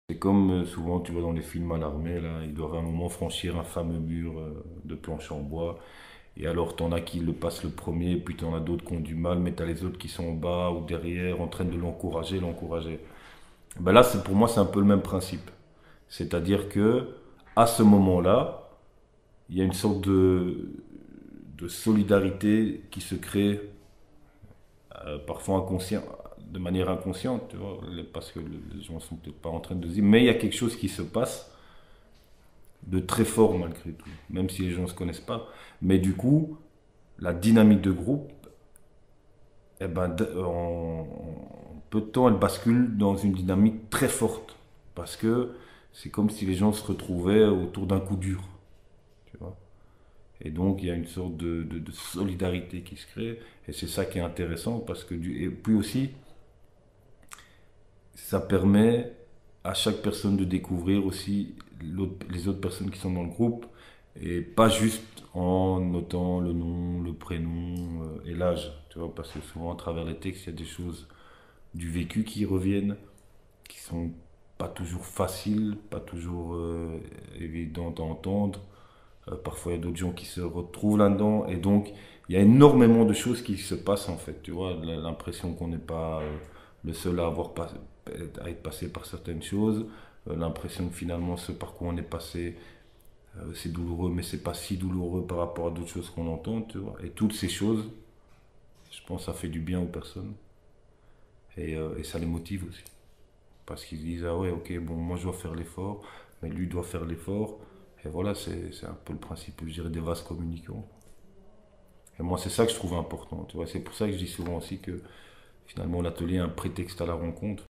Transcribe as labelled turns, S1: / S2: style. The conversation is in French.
S1: C'est comme souvent tu vois dans les films à l'armée, là, ils doivent à un moment franchir un fameux mur de planches en bois. Et alors t'en as qui le passent le premier, puis t'en as d'autres qui ont du mal, mais t'as les autres qui sont en bas ou derrière en train de l'encourager. Ben là, pour moi, c'est un peu le même principe. C'est-à-dire que à ce moment-là, il y a une sorte de solidarité qui se crée, parfois de manière inconsciente, tu vois, parce que les gens sont peut-être pas en train de se dire, mais il y a quelque chose qui se passe de très fort malgré tout, même si les gens ne se connaissent pas. Mais du coup, la dynamique de groupe, eh ben, en peu de temps, elle bascule dans une dynamique très forte. Parce que c'est comme si les gens se retrouvaient autour d'un coup dur. Tu vois. Et donc, il y a une sorte de solidarité qui se crée. Et c'est ça qui est intéressant. Et puis aussi, ça permet à chaque personne de découvrir aussi les autres personnes qui sont dans le groupe. Et pas juste en notant le nom, le prénom et l'âge. Tu vois, parce que souvent, à travers les textes, il y a des choses du vécu qui reviennent, qui sont pas toujours faciles, pas toujours évidentes à entendre. Parfois, il y a d'autres gens qui se retrouvent là-dedans. Et donc, il y a énormément de choses qui se passent en fait. Tu vois, l'impression qu'on n'est pas le seul à être passé par certaines choses. L'impression que finalement, ce par quoi on est passé, c'est douloureux, mais c'est pas si douloureux par rapport à d'autres choses qu'on entend. Tu vois. Et toutes ces choses, je pense, ça fait du bien aux personnes. Et ça les motive aussi. Parce qu'ils disent, ah ouais, ok, bon, moi je dois faire l'effort, mais lui doit faire l'effort. Et voilà, c'est un peu le principe, je dirais, des vases communicants. Et moi, c'est ça que je trouve important. Tu vois, c'est pour ça que je dis souvent aussi que finalement l'atelier est un prétexte à la rencontre.